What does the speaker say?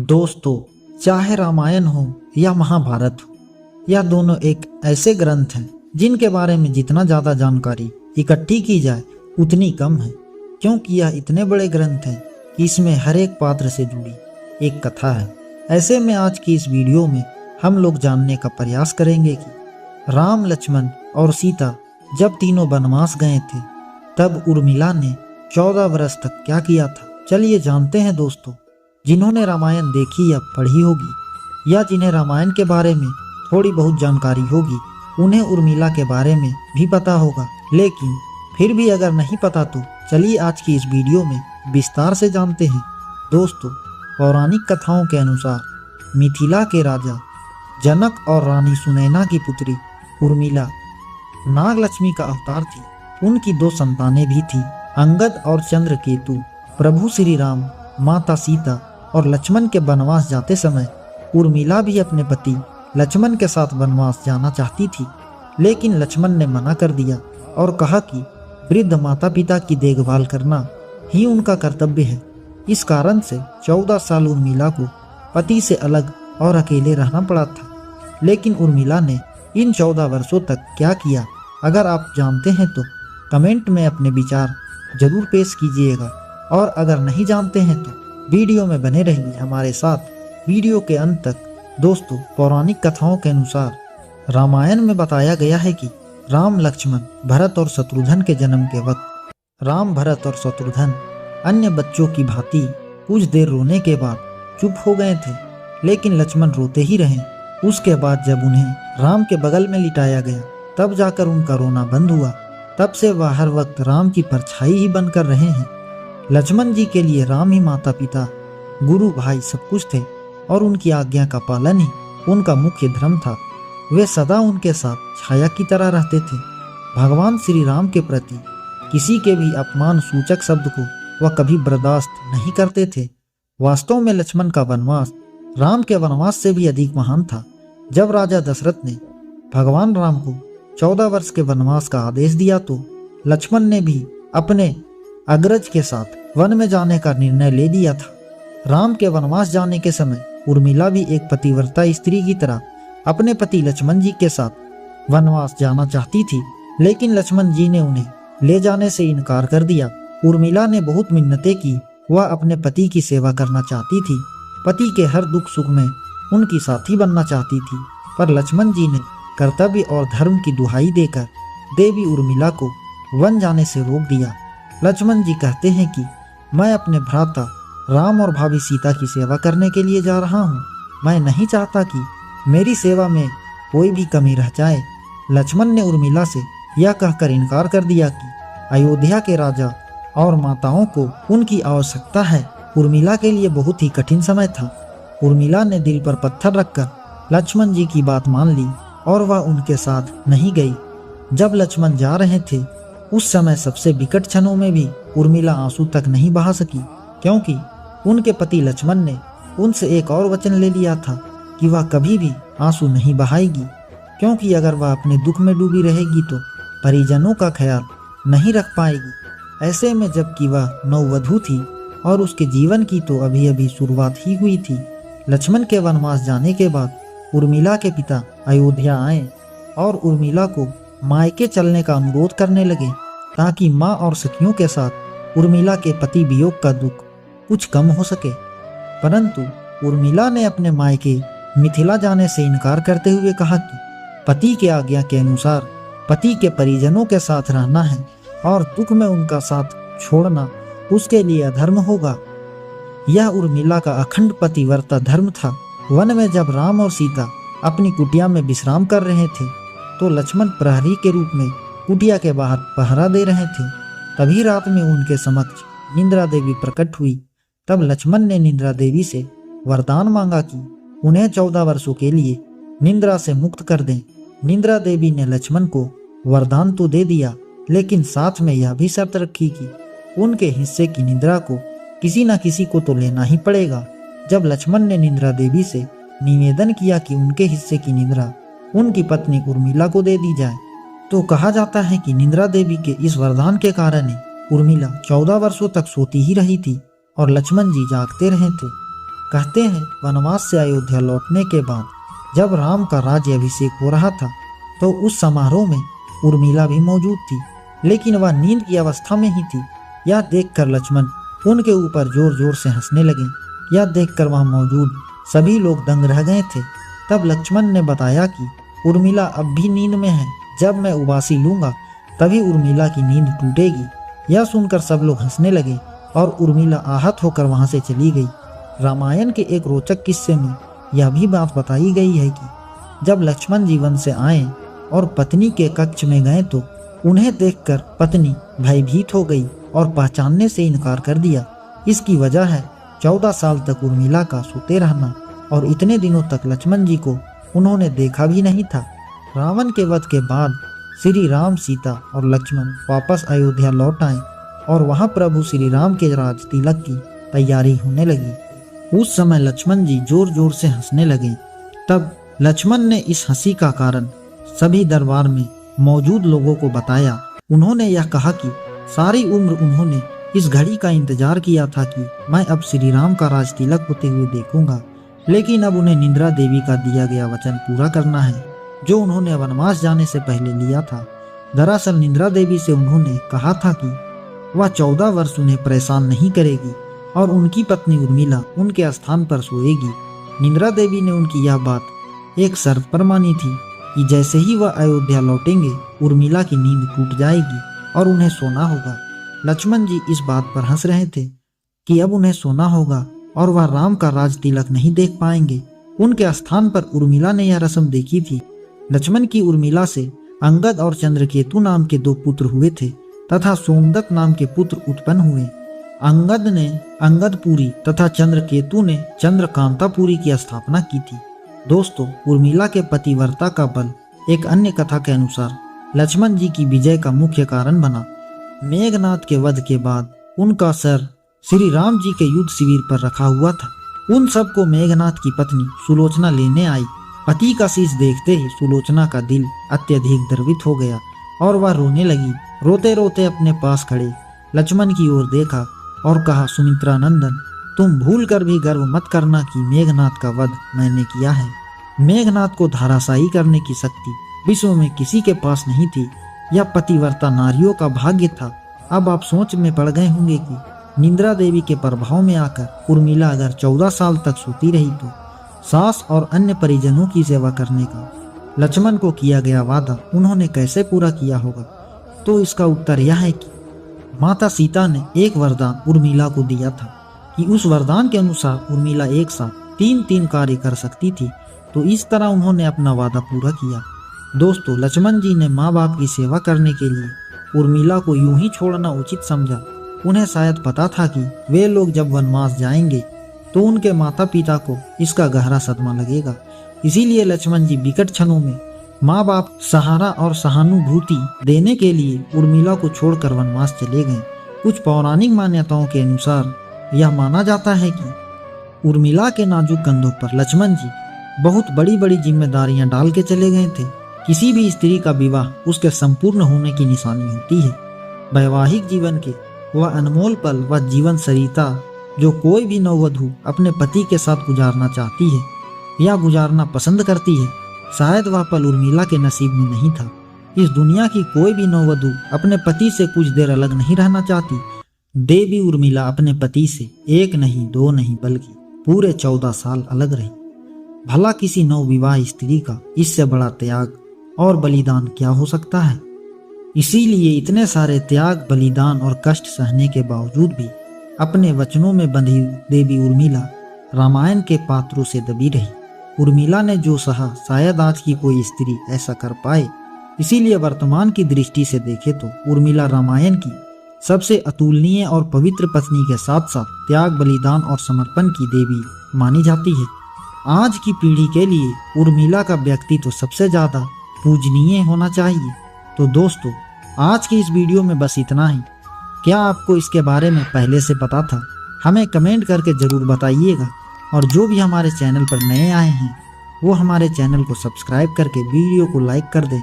दोस्तों, चाहे रामायण हो या महाभारत हो, यह दोनों एक ऐसे ग्रंथ हैं जिनके बारे में जितना ज़्यादा जानकारी इकट्ठी की जाए उतनी कम है, क्योंकि यह इतने बड़े ग्रंथ हैं कि इसमें हर एक पात्र से जुड़ी एक कथा है। ऐसे में आज की इस वीडियो में हम लोग जानने का प्रयास करेंगे कि राम, लक्ष्मण और सीता जब तीनों वनवास गए थे तब उर्मिला ने 14 वर्ष तक क्या किया था। चलिए जानते हैं दोस्तों। जिन्होंने रामायण देखी या पढ़ी होगी या जिन्हें रामायण के बारे में थोड़ी बहुत जानकारी होगी उन्हें उर्मिला के बारे में भी पता होगा, लेकिन फिर भी अगर नहीं पता तो चलिए आज की इस वीडियो में विस्तार से जानते हैं। दोस्तों, पौराणिक कथाओं के अनुसार मिथिला के राजा जनक और रानी सुनैना की पुत्री उर्मिला नागलक्ष्मी का अवतार थी। उनकी 2 संतानें भी थी, अंगद और चंद्रकेतु। प्रभु श्री राम, माता सीता और लक्ष्मण के वनवास जाते समय उर्मिला भी अपने पति लक्ष्मण के साथ वनवास जाना चाहती थी, लेकिन लक्ष्मण ने मना कर दिया और कहा कि वृद्ध माता पिता की देखभाल करना ही उनका कर्तव्य है। इस कारण से 14 साल उर्मिला को पति से अलग और अकेले रहना पड़ा था। लेकिन उर्मिला ने इन 14 वर्षों तक क्या किया, अगर आप जानते हैं तो कमेंट में अपने विचार जरूर पेश कीजिएगा, और अगर नहीं जानते हैं तो वीडियो में बने रहिए हमारे साथ वीडियो के अंत तक। दोस्तों, पौराणिक कथाओं के अनुसार रामायण में बताया गया है कि राम, लक्ष्मण, भरत और शत्रुघ्न के जन्म के वक्त राम, भरत और शत्रुघ्न अन्य बच्चों की भांति कुछ देर रोने के बाद चुप हो गए थे, लेकिन लक्ष्मण रोते ही रहे। उसके बाद जब उन्हें राम के बगल में लिटाया गया तब जाकर उनका रोना बंद हुआ। तब से वह हर वक्त राम की परछाई ही बनकर रहे हैं। लक्ष्मण जी के लिए राम ही माता पिता, गुरु, भाई सब कुछ थे और उनकी आज्ञा का पालन ही उनका मुख्य धर्म था। वे सदा उनके साथ छाया की तरह रहते थे। भगवान श्री राम के प्रति किसी के भी अपमान सूचक शब्द को वह कभी बर्दाश्त नहीं करते थे। वास्तव में लक्ष्मण का वनवास राम के वनवास से भी अधिक महान था। जब राजा दशरथ ने भगवान राम को 14 वर्ष के वनवास का आदेश दिया तो लक्ष्मण ने भी अपने अग्रज के साथ वन में जाने का निर्णय ले लिया था। राम के वनवास जाने के समय उर्मिला भी एक पतिव्रता स्त्री की तरह अपने पति लक्ष्मण जी के साथ वनवास जाना चाहती थी, लेकिन लक्ष्मण जी ने उन्हें ले जाने से इनकार कर दिया। उर्मिला ने बहुत मिन्नतें की, वह अपने पति की सेवा करना चाहती थी, पति के हर दुख सुख में उनकी साथी बनना चाहती थी, पर लक्ष्मण जी ने कर्तव्य और धर्म की दुहाई देकर देवी उर्मिला को वन जाने से रोक दिया। लक्ष्मण जी कहते हैं कि मैं अपने भ्राता राम और भाभी सीता की सेवा करने के लिए जा रहा हूँ। मैं नहीं चाहता कि मेरी सेवा में कोई भी कमी रह जाए। लक्ष्मण ने उर्मिला से यह कहकर इनकार कर दिया कि अयोध्या के राजा और माताओं को उनकी आवश्यकता है। उर्मिला के लिए बहुत ही कठिन समय था। उर्मिला ने दिल पर पत्थर रखकर लक्ष्मण जी की बात मान ली और वह उनके साथ नहीं गई। जब लक्ष्मण जा रहे थे उस समय सबसे विकट क्षणों में भी उर्मिला आंसू तक नहीं बहा सकी, क्योंकि उनके पति लक्ष्मण ने उनसे एक और वचन ले लिया था कि वह कभी भी आंसू नहीं बहाएगी, क्योंकि अगर वह अपने दुख में डूबी रहेगी तो परिजनों का ख्याल नहीं रख पाएगी। ऐसे में जबकि वह नववधू थी और उसके जीवन की तो अभी अभी शुरुआत ही हुई थी। लक्ष्मण के वनवास जाने के बाद उर्मिला के पिता अयोध्या आए और उर्मिला को मायके चलने का अनुरोध करने लगे, ताकि माँ और सखियों के साथ उर्मिला के पति वियोग का दुख कुछ कम हो सके। परंतु उर्मिला ने अपने मायके मिथिला जाने से इनकार करते हुए कहा कि पति के आज्ञा के अनुसार पति के परिजनों के साथ रहना है और दुख में उनका साथ छोड़ना उसके लिए अधर्म होगा। यह उर्मिला का अखंड पतिव्रता धर्म था। वन में जब राम और सीता अपनी कुटिया में विश्राम कर रहे थे तो लक्ष्मण प्रहरी के रूप में कुटिया के बाहर पहरा दे रहे थे। तभी रात में उनके समक्ष निंद्रा देवी प्रकट हुई। तब लक्ष्मण ने निंद्रा देवी से वरदान मांगा कि उन्हें 14 वर्षों के लिए निंद्रा से मुक्त कर दें। निंद्रा देवी ने लक्ष्मण को वरदान तो दे दिया, लेकिन साथ में यह भी शर्त रखी कि उनके हिस्से की निंद्रा को किसी न किसी को तो लेना ही पड़ेगा। जब लक्ष्मण ने निंद्रा देवी से निवेदन किया कि उनके हिस्से की निंद्रा उनकी पत्नी उर्मिला को दे दी जाए, तो कहा जाता है कि निंद्रा देवी के इस वरदान के कारण ही उर्मिला 14 वर्षों तक सोती ही रही थी और लक्ष्मण जी जागते रहे थे। कहते हैं वनवास से अयोध्या लौटने के बाद जब राम का राज्य अभिषेक हो रहा था तो उस समारोह में उर्मिला भी मौजूद थी, लेकिन वह नींद की अवस्था में ही थी। यह देखकर लक्ष्मण उनके ऊपर जोर जोर से हंसने लगे। यह देखकर वहां मौजूद सभी लोग दंग रह गए थे। तब लक्ष्मण ने बताया कि उर्मिला अब भी नींद में है, जब मैं उबासी लूंगा तभी उर्मिला की नींद टूटेगी। यह सुनकर सब लोग हंसने लगे और उर्मिला आहत होकर वहां से चली गई। रामायण के एक रोचक किस्से में यह भी बात बताई गई है कि जब लक्ष्मण जी वन से आए और पत्नी के कक्ष में गए तो उन्हें देखकर पत्नी भयभीत हो गई और पहचानने से इनकार कर दिया। इसकी वजह है 14 साल तक उर्मिला का सोते रहना और इतने दिनों तक लक्ष्मण जी को उन्होंने देखा भी नहीं था। रावण के वध के बाद श्री राम, सीता और लक्ष्मण वापस अयोध्या लौट आए और वहां प्रभु श्री राम के राज तिलक की तैयारी होने लगी। उस समय लक्ष्मण जी जोर जोर से हंसने लगे। तब लक्ष्मण ने इस हंसी का कारण सभी दरबार में मौजूद लोगों को बताया। उन्होंने यह कहा कि सारी उम्र उन्होंने इस घड़ी का इंतजार किया था कि मैं अब श्री राम का राज तिलक होते हुए देखूंगा, लेकिन अब उन्हें निद्रा देवी का दिया गया वचन पूरा करना है जो उन्होंने वनवास जाने से पहले लिया था। दरअसल निद्रा देवी से उन्होंने कहा था कि वह 14 वर्ष उन्हें परेशान नहीं करेगी और उनकी पत्नी उर्मिला उनके स्थान पर सोएगी। निद्रा देवी ने उनकी यह बात एक शर्त पर मानी थी कि जैसे ही वह अयोध्या लौटेंगे उर्मिला की नींद टूट जाएगी और उन्हें सोना होगा। लक्ष्मण जी इस बात पर हंस रहे थे कि अब उन्हें सोना होगा और वह राम का राज तिलक नहीं देख पाएंगे। उनके स्थान पर उर्मिला ने यह रस्म देखी थी। लक्ष्मण की उर्मिला से अंगद और चंद्रकेतु नाम के 2 पुत्र हुए थे तथा सोमदत्त नाम के पुत्र उत्पन्न हुए। अंगद ने अंगदपुरी तथा चंद्रकेतु ने चंद्रकांतापुरी की स्थापना की थी। दोस्तों, उर्मिला के पतिव्रता का बल एक अन्य कथा के अनुसार लक्ष्मण जी की विजय का मुख्य कारण बना। मेघनाद के वध के बाद उनका सर श्री राम जी के युद्ध शिविर पर रखा हुआ था। उन सबको मेघनाद की पत्नी सुलोचना लेने आई। पति का शीश देखते ही सुलोचना का दिल अत्यधिक द्रवित हो गया और वह रोने लगी। रोते रोते अपने पास खड़े लक्ष्मण की ओर देखा और कहा, सुमित्रा नंदन, तुम भूल कर भी गर्व मत करना कि मेघनाद का वध मैंने किया है। मेघनाद को धराशायी करने की शक्ति विश्व में किसी के पास नहीं थी। यह पतिव्रता नारियों का भाग्य था। अब आप सोच में पड़ गए होंगे कि निद्रा देवी के प्रभाव में आकर उर्मिला अगर 14 साल तक सोती रही तो सास और अन्य परिजनों की सेवा करने का लक्ष्मण को किया गया वादा उन्होंने कैसे पूरा किया होगा। तो इसका उत्तर यह है कि माता सीता ने एक वरदान उर्मिला को दिया था कि उस वरदान के अनुसार उर्मिला एक साथ 3 कार्य कर सकती थी। तो इस तरह उन्होंने अपना वादा पूरा किया। दोस्तों, लक्ष्मण जी ने माँ बाप की सेवा करने के लिए उर्मिला को यूं ही छोड़ना उचित समझा। उन्हें शायद पता था कि वे लोग जब वनवास जाएंगे तो उनके माता पिता को इसका गहरा सदमा लगेगा। इसीलिए लक्ष्मण जी विकट क्षणों में माँ बाप सहारा और सहानुभूति देने के लिए उर्मिला को छोड़कर वनवास चले गए। कुछ पौराणिक मान्यताओं के अनुसार यह माना जाता है कि उर्मिला के नाजुक कंधों पर लक्ष्मण जी बहुत बड़ी बड़ी जिम्मेदारियां डाल के चले गए थे। किसी भी स्त्री का विवाह उसके संपूर्ण होने की निशानी होती है। वैवाहिक जीवन के वह अनमोल पल, वह जीवन सरिता जो कोई भी नववधु अपने पति के साथ गुजारना चाहती है या गुजारना पसंद करती है, शायद वह पल उर्मिला के नसीब में नहीं था। इस दुनिया की कोई भी नववधु अपने पति से कुछ देर अलग नहीं रहना चाहती। देवी उर्मिला अपने पति से 1 नहीं 2 नहीं बल्कि पूरे 14 साल अलग रही। भला किसी नवविवाह स्त्री का इससे बड़ा त्याग और बलिदान क्या हो सकता है। इसीलिए इतने सारे त्याग, बलिदान और कष्ट सहने के बावजूद भी अपने वचनों में बंधी देवी उर्मिला रामायण के पात्रों से दबी रही। उर्मिला ने जो सहा शायद आज की कोई स्त्री ऐसा कर पाए। इसीलिए वर्तमान की दृष्टि से देखे तो उर्मिला रामायण की सबसे अतुलनीय और पवित्र पत्नी के साथ साथ त्याग, बलिदान और समर्पण की देवी मानी जाती है। आज की पीढ़ी के लिए उर्मिला का व्यक्तित्व सबसे ज्यादा पूजनीय होना चाहिए। तो दोस्तों, आज की इस वीडियो में बस इतना ही। क्या आपको इसके बारे में पहले से पता था? हमें कमेंट करके जरूर बताइएगा। और जो भी हमारे चैनल पर नए आए हैं वो हमारे चैनल को सब्सक्राइब करके वीडियो को लाइक कर दें।